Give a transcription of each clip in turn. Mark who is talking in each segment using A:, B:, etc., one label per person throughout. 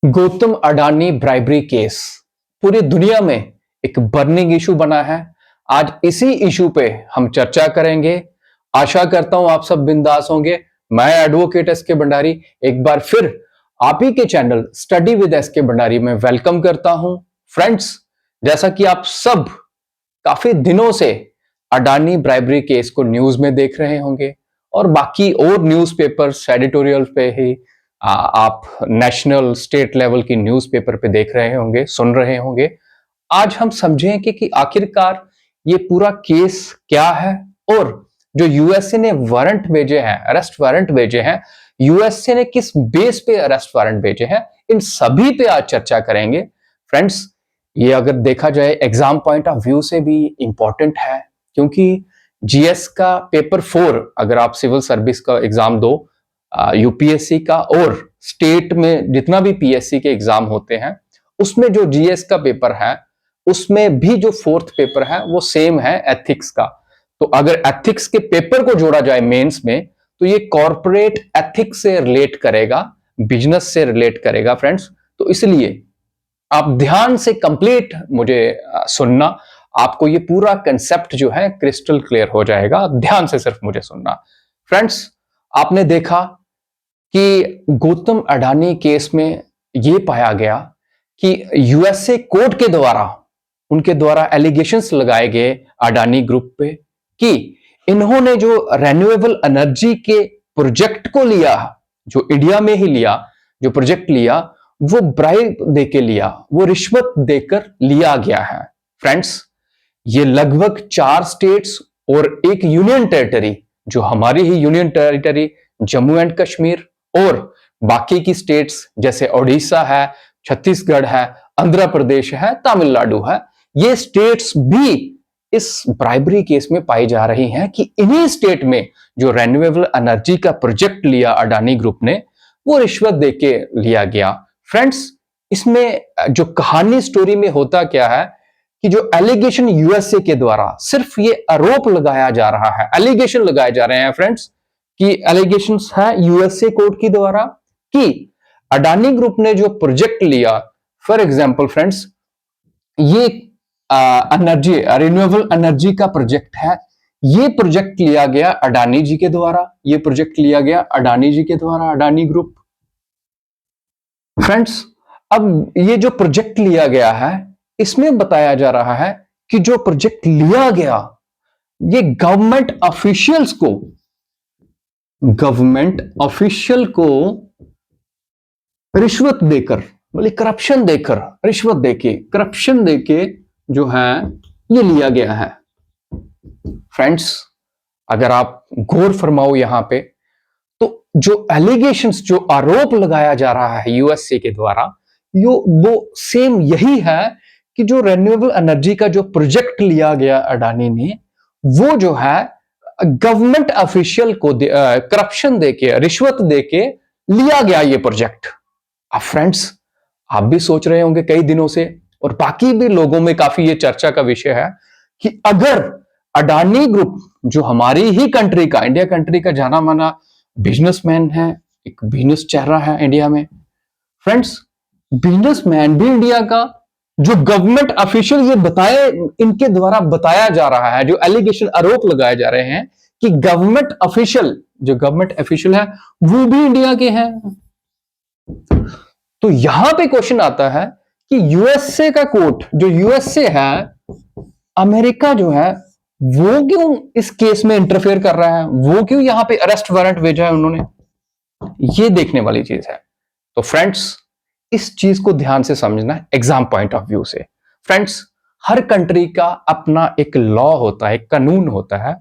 A: Gautam Adani bribery case पूरी दुनिया में एक बर्निंग इशू बना है। आज इसी इशू पे हम चर्चा करेंगे। आशा करता हूं आप सब बिंदास होंगे। मैं एडवोकेट एस के भंडारी एक बार फिर आप ही के चैनल स्टडी विद एस के भंडारी में वेलकम करता हूं। फ्रेंड्स, जैसा कि आप सब काफी दिनों से अडानी ब्राइबरी केस को न्यूज में देख रहे होंगे और बाकी और न्यूज़पेपर्स एडिटोरियल पे ही आप नेशनल स्टेट लेवल की न्यूज़पेपर पे देख रहे होंगे, सुन रहे होंगे। आज हम समझेंगे कि आखिरकार ये पूरा केस क्या है और जो यूएसए ने वारंट भेजे हैं, अरेस्ट वारंट भेजे हैं, यूएसए ने किस बेस पे अरेस्ट वारंट भेजे हैं, इन सभी पे आज चर्चा करेंगे। फ्रेंड्स, ये अगर देखा जाए एग्जाम पॉइंट ऑफ व्यू से भी इंपॉर्टेंट है, क्योंकि जीएस का पेपर 4 अगर आप सिविल सर्विस का एग्जाम दो, यूपीएससी का और स्टेट में जितना भी पीएससी के एग्जाम होते हैं, उसमें जो जीएस का पेपर है उसमें भी जो फोर्थ पेपर है वो सेम है एथिक्स का। तो अगर एथिक्स के पेपर को जोड़ा जाए मेंस में, तो ये कॉर्पोरेट एथिक्स से रिलेट करेगा, बिजनेस से रिलेट करेगा फ्रेंड्स। तो इसलिए आप ध्यान से कंप्लीट मुझे सुनना, आपको ये पूरा कंसेप्ट जो है क्रिस्टल क्लियर हो जाएगा। आप ध्यान से सिर्फ मुझे सुनना। फ्रेंड्स, आपने देखा कि गौतम अडानी केस में यह पाया गया कि यूएसए कोर्ट के द्वारा उनके द्वारा एलिगेशंस लगाए गए अडानी ग्रुप पे कि इन्होंने जो रेन्यूएबल एनर्जी के प्रोजेक्ट को लिया, जो इंडिया में ही लिया, जो प्रोजेक्ट लिया, वो ब्राइब देके लिया, वो रिश्वत देकर लिया गया है। फ्रेंड्स, ये लगभग 4 स्टेट्स और एक यूनियन टेरिटरी, जो हमारी ही union territory Jammu and Kashmir, और बाकी की स्टेट्स जैसे ओडिशा है, छत्तीसगढ़ है, आंध्र प्रदेश है, तमिलनाडु है, ये स्टेट्स भी इस ब्राइबरी केस में पाई जा रही हैं कि इन्हीं स्टेट में जो रेन्यूएबल एनर्जी का प्रोजेक्ट लिया अडानी ग्रुप ने, वो रिश्वत देके लिया गया। फ्रेंड्स, इसमें जो कहानी स्टोरी में होता क्या है कि जो एलिगेशन यूएसए के द्वारा सिर्फ ये आरोप लगाया जा रहा है, एलिगेशन लगाए जा रहे हैं फ्रेंड्स, कि एलिगेशंस है यूएसए कोर्ट के द्वारा कि अडानी ग्रुप ने जो प्रोजेक्ट लिया, फॉर एग्जांपल फ्रेंड्स, ये एनर्जी रिन्यूएबल एनर्जी का प्रोजेक्ट है, ये प्रोजेक्ट लिया गया अडानी जी के द्वारा, ये प्रोजेक्ट लिया गया अडानी जी के द्वारा, अडानी ग्रुप। फ्रेंड्स, अब ये जो प्रोजेक्ट लिया गया है, इसमें बताया जा रहा है कि जो प्रोजेक्ट लिया गया, ये गवर्नमेंट ऑफिशियल को रिश्वत देकर, मतलब करप्शन देकर, रिश्वत देके, करप्शन देके जो है ये लिया गया है। फ्रेंड्स, अगर आप गौर फरमाओ यहां पे, तो जो एलिगेशंस, जो आरोप लगाया जा रहा है यूएसए के द्वारा, वो सेम यही है कि जो रेन्यूएबल एनर्जी का जो प्रोजेक्ट लिया गया अडानी ने, वो जो है गवर्नमेंट ऑफिशियल को करप्शन देके, रिश्वत देके लिया गया ये प्रोजेक्ट। अब फ्रेंड्स, आप भी सोच रहे होंगे कई दिनों से, और बाकी भी लोगों में काफी ये चर्चा का विषय है कि अगर अडानी ग्रुप, जो हमारी ही कंट्री का, इंडिया कंट्री का जाना माना बिजनेसमैन है, एक बिजनेस चेहरा है इंडिया में, फ्रेंड्स, बिजनेसमैन भी इंडिया का, जो गवर्नमेंट ऑफिशियल, ये बताए, इनके द्वारा बताया जा रहा है, जो एलिगेशन आरोप लगाए जा रहे हैं कि गवर्नमेंट ऑफिशियल, जो गवर्नमेंट ऑफिशियल है वो भी इंडिया के हैं। तो यहां पे क्वेश्चन आता है कि यूएसए का कोर्ट, जो यूएसए है, अमेरिका जो है, वो क्यों इस केस में इंटरफेयर कर रहा है, वो क्यों यहां पे अरेस्ट वारंट भेजा है उन्होंने, ये देखने वाली चीज है। तो फ्रेंड्स, इस चीज को ध्यान से समझना है एग्जाम पॉइंट ऑफ व्यू से। फ्रेंड्स, हर कंट्री का अपना एक लॉ होता है, एक कानून होता है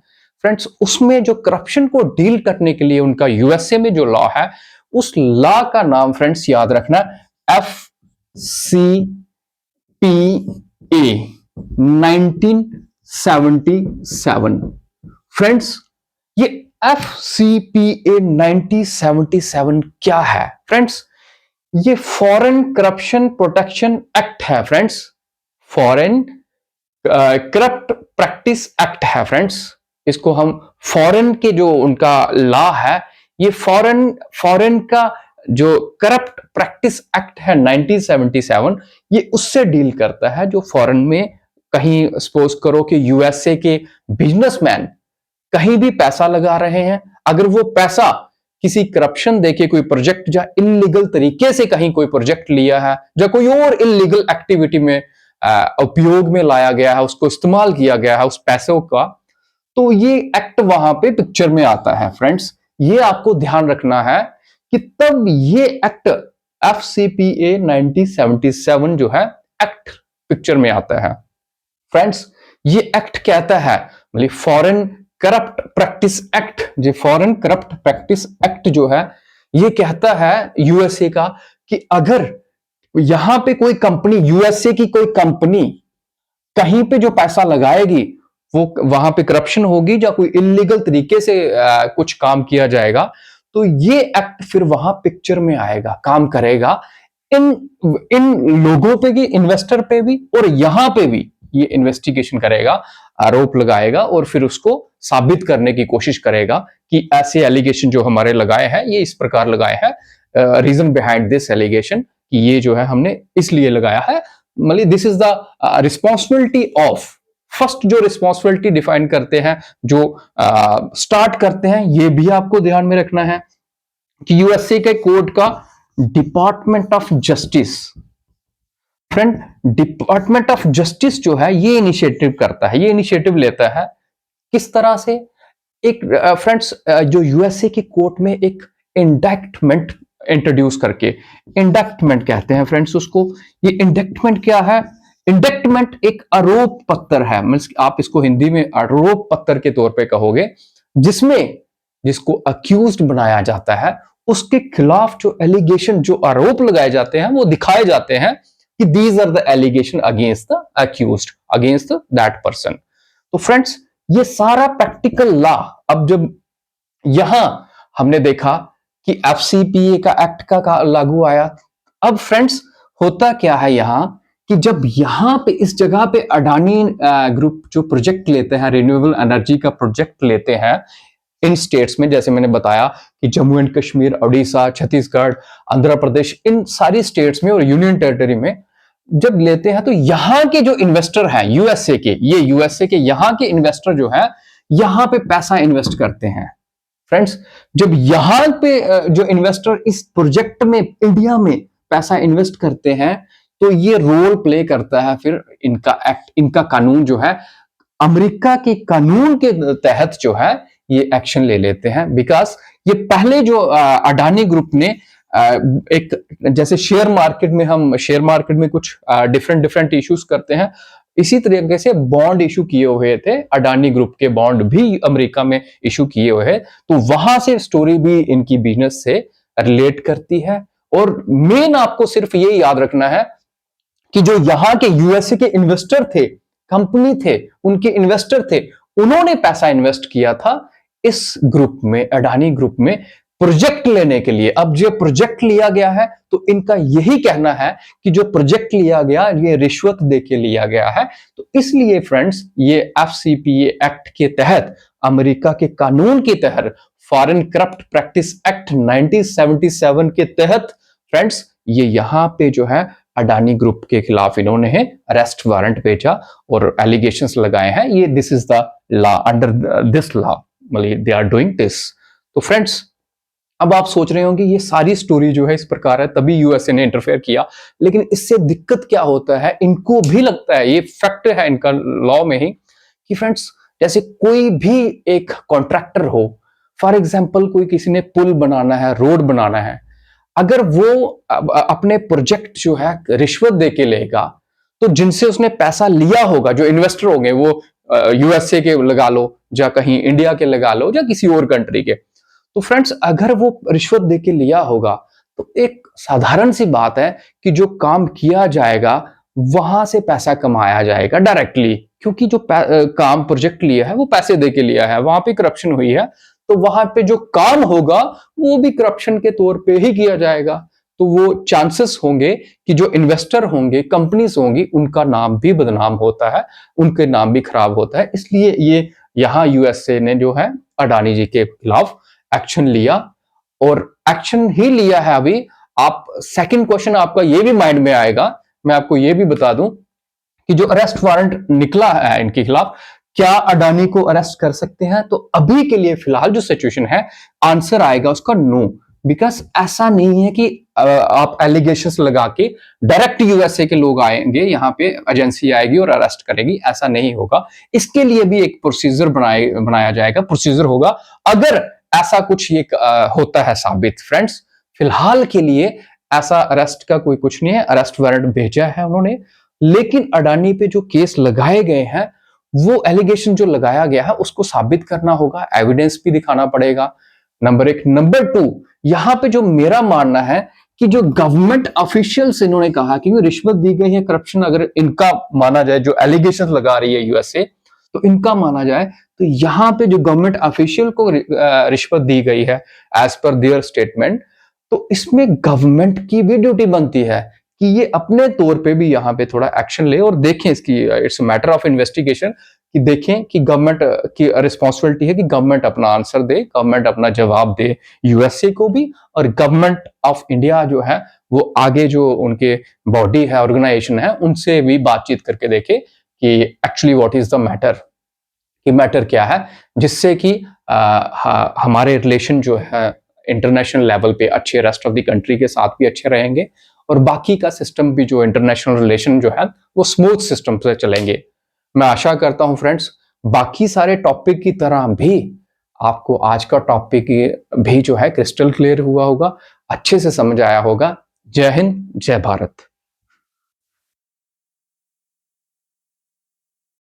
A: फ्रेंड्स, उसमें जो करप्शन को डील करने के लिए उनका यूएसए में जो लॉ है, उस लॉ का नाम फ्रेंड्स याद रखना, FCPA 1977। फ्रेंड्स, ये FCPA 1977 क्या है फ्रेंड्स? ये फॉरेन करप्शन प्रोटेक्शन एक्ट है friends, foreign corrupt practice act है फ्रेंड्स। इसको हम फॉरेन के जो उनका लॉ है, ये फॉरेन का जो करप्ट प्रैक्टिस एक्ट है 1977, ये उससे डील करता है जो फॉरेन में कहीं सपोज करो कि यूएसए के बिजनेसमैन कहीं भी पैसा लगा रहे हैं, अगर वो पैसा किसी करप्शन देके कोई प्रोजेक्ट या इलीगल तरीके से कहीं कोई प्रोजेक्ट लिया है या कोई और इलीगल एक्टिविटी में उपयोग में लाया गया है, उसको इस्तेमाल किया गया है उस पैसों का, तो ये एक्ट वहां पे पिक्चर में आता है। फ्रेंड्स, ये आपको ध्यान रखना है कि तब ये एक्ट FCPA 1977 जो है एक्ट पिक्चर में आता है। फ्रेंड्स, ये एक्ट कहता है, मतलब फॉरेन करप्ट प्रैक्टिस एक्ट, जो फॉरेन करप्ट प्रैक्टिस एक्ट जो है ये कहता है यूएसए का कि अगर यहां पे कोई कंपनी, यूएसए की कोई कंपनी कहीं पे जो पैसा लगाएगी वो वहां पे करप्शन होगी या कोई इलीगल तरीके से कुछ काम किया जाएगा, तो ये एक्ट फिर वहां पिक्चर में आएगा, काम करेगा इन इन लोगों पे भी, इन्वेस्टर पे भी और यहां पे भी ये इन्वेस्टिगेशन करेगा, आरोप लगाएगा और फिर उसको साबित करने की कोशिश करेगा कि ऐसे एलिगेशन जो हमारे लगाए हैं ये इस प्रकार लगाए हैं, रीजन बिहाइंड दिस एलिगेशन कि ये जो है हमने इसलिए लगाया है, मतलब this is the responsibility of, first जो रिस्पॉन्सिबिलिटी डिफाइन करते हैं, जो स्टार्ट करते हैं, ये भी आपको ध्यान में रखना है कि यूएसए के कोर्ट का department of justice, friend, department of justice जो है ये इनिशिएटिव करता है, ये इनिशिएटिव लेता है किस तरह से, एक फ्रेंड्स जो यूएसए के कोर्ट में एक इंडक्टमेंट इंट्रोड्यूस करके, इंडक्टमेंट कहते हैं फ्रेंड्स उसको, ये इंडक्टमेंट क्या है, इंडक्टमेंट एक आरोप पत्र है, मींस आप इसको हिंदी में आरोप पत्र के तौर पे कहोगे, जिसमें जिसको अक्यूज्ड बनाया जाता है उसके खिलाफ जो एलिगेशन, जो आरोप लगाए जाते हैं वो दिखाए जाते हैं कि these are the allegation against the accused, against that person. तो फ्रेंड्स, ये सारा प्रैक्टिकल लॉ, अब जब यहां हमने देखा कि एफसीपीए का एक्ट का लागू आया, अब फ्रेंड्स होता क्या है यहां कि जब यहां पे इस जगह पे अडानी ग्रुप जो प्रोजेक्ट लेते हैं, रिन्यूएबल एनर्जी का प्रोजेक्ट लेते हैं इन स्टेट्स में, जैसे मैंने बताया कि जम्मू एंड कश्मीर, उड़ीसा, छत्तीसगढ़, आंध्र प्रदेश, इन सारी स्टेट्स में और यूनियन टेरिटरी में जब लेते हैं तो यहां के जो इन्वेस्टर हैं यूएसए के, ये यूएसए के यहां के इन्वेस्टर जो है यहां पे पैसा इन्वेस्ट करते हैं। फ्रेंड्स, जब यहां पे जो इन्वेस्टर इस प्रोजेक्ट में इंडिया में पैसा इन्वेस्ट करते हैं तो ये रोल प्ले करता है फिर इनका एक्ट, इनका कानून जो है अमेरिका के कानून के तहत जो है ये एक्शन ले लेते हैं, बिकॉज ये पहले जो अडानी ग्रुप ने एक, जैसे शेयर मार्केट में, हम शेयर मार्केट में कुछ डिफरेंट डिफरेंट इश्यूज करते हैं, इसी तरीके से बॉन्ड इशू किए हुए थे, अडानी ग्रुप के बॉन्ड भी अमेरिका में इशू किए हुए हैं, तो वहां से स्टोरी भी इनकी बिजनेस से रिलेट करती है। और मेन आपको सिर्फ ये याद रखना है कि जो यहां के यूएसए के इन्वेस्टर थे, कंपनी थे, उनके इन्वेस्टर थे, उन्होंने पैसा इन्वेस्ट किया था इस ग्रुप में, अडानी ग्रुप में, प्रोजेक्ट लेने के लिए। अब जो प्रोजेक्ट लिया गया है तो इनका यही कहना है कि जो प्रोजेक्ट लिया गया ये रिश्वत देके लिया गया है, तो इसलिए फ्रेंड्स ये एफसीपीए एक्ट के तहत, अमेरिका के कानून के तहत, फॉरेन करप्ट प्रैक्टिस एक्ट 1977 के तहत फ्रेंड्स ये यहां पे जो है अडानी ग्रुप के खिलाफ इन्होंने अरेस्ट वारंट भेजा और एलिगेशंस लगाए हैं। ये this is the law, under this law मतलब दे आर डूइंग दिस। तो फ्रेंड्स, अब आप सोच रहे होंगे ये सारी स्टोरी जो है इस प्रकार है तभी यूएसए ने इंटरफेयर किया, लेकिन इससे दिक्कत क्या होता है, इनको भी लगता है, ये फैक्ट है इनका लॉ में ही, कि फ्रेंड्स जैसे कोई भी एक कॉन्ट्रैक्टर हो, फॉर एग्जांपल कोई किसी ने पुल बनाना है, रोड बनाना है, अगर वो अपने प्रोजेक्ट जो है रिश्वत देके लेगा, तो जिनसे उसने पैसा लिया होगा, जो इन्वेस्टर होंगे, वो यूएसए के लगा लो या कहीं इंडिया के लगा लो या किसी और कंट्री के, तो फ्रेंड्स अगर वो रिश्वत देके लिया होगा तो एक साधारण सी बात है कि जो काम किया जाएगा वहां से पैसा कमाया जाएगा डायरेक्टली, क्योंकि जो काम प्रोजेक्ट लिया है वो पैसे देके लिया है, वहां पे करप्शन हुई है, तो वहां पे जो काम होगा वो भी करप्शन के तौर पे ही किया जाएगा। तो वो चांसेस होंगे कि जो इन्वेस्टर होंगे, कंपनीज होंगी, उनका नाम भी बदनाम होता है, उनके नाम भी खराब होता है। इसलिए ये यहां यूएसए ने जो है अडानी जी के खिलाफ एक्शन लिया और एक्शन ही लिया है अभी। आप सेकंड क्वेश्चन आपका ये भी माइंड में आएगा, मैं आपको ये भी बता दूं कि जो अरेस्ट वारंट निकला है इनके खिलाफ, क्या अडानी को अरेस्ट कर सकते हैं? तो अभी के लिए फिलहाल जो सिचुएशन है, आंसर आएगा उसका नो। बिकॉज ऐसा नहीं है कि आप एलिगेशंस लगा के डायरेक्ट यूएसए के लोग आएंगे, यहाँ पे एजेंसी आएगी और अरेस्ट करेगी, ऐसा नहीं होगा। इसके लिए भी एक प्रोसीजर बनाया जाएगा, प्रोसीजर होगा अगर ऐसा कुछ ये होता है साबित। फ्रेंड्स, फिलहाल के लिए ऐसा अरेस्ट का कोई कुछ नहीं है, अरेस्ट वारंट भेजा है उन्होंने, लेकिन अडानी पे जो केस लगाए गए हैं, वो एलिगेशन जो लगाया गया है उसको साबित करना होगा, एविडेंस भी दिखाना पड़ेगा, नंबर एक। नंबर टू, यहां पे जो मेरा मानना है कि जो गवर्नमेंट ऑफिशियल्स इन्होंने कहा कि रिश्वत दी गई है, करप्शन, अगर इनका माना जाए, जो एलिगेशन लगा रही है यूएसए, तो इनका माना जाए तो यहां पे जो गवर्नमेंट ऑफिशियल को रिश्वत दी गई है एज पर देयर स्टेटमेंट, तो इसमें गवर्नमेंट की भी ड्यूटी बनती है कि ये अपने तौर पे भी यहाँ पे थोड़ा एक्शन ले और देखें इसकी, इट्स मैटर ऑफ इन्वेस्टिगेशन, कि देखें कि गवर्नमेंट की रिस्पॉन्सिबिलिटी है कि गवर्नमेंट अपना आंसर दे, गवर्नमेंट अपना जवाब दे यूएसए को भी, और गवर्नमेंट ऑफ इंडिया जो है वो आगे जो उनके बॉडी है, ऑर्गेनाइजेशन है, उनसे भी बातचीत करके देखे कि actually what is the matter, कि मैटर क्या है, जिससे कि हमारे रिलेशन जो है इंटरनेशनल लेवल पे अच्छे, रेस्ट ऑफ द कंट्री के साथ भी अच्छे रहेंगे, और बाकी का सिस्टम भी जो इंटरनेशनल रिलेशन जो है वो स्मूथ सिस्टम से चलेंगे। मैं आशा करता हूं फ्रेंड्स, बाकी सारे टॉपिक की तरह भी आपको आज का टॉपिक भी जो है क्रिस्टल क्लियर हुआ होगा, अच्छे से समझ आया होगा। जय हिंद, जय भारत।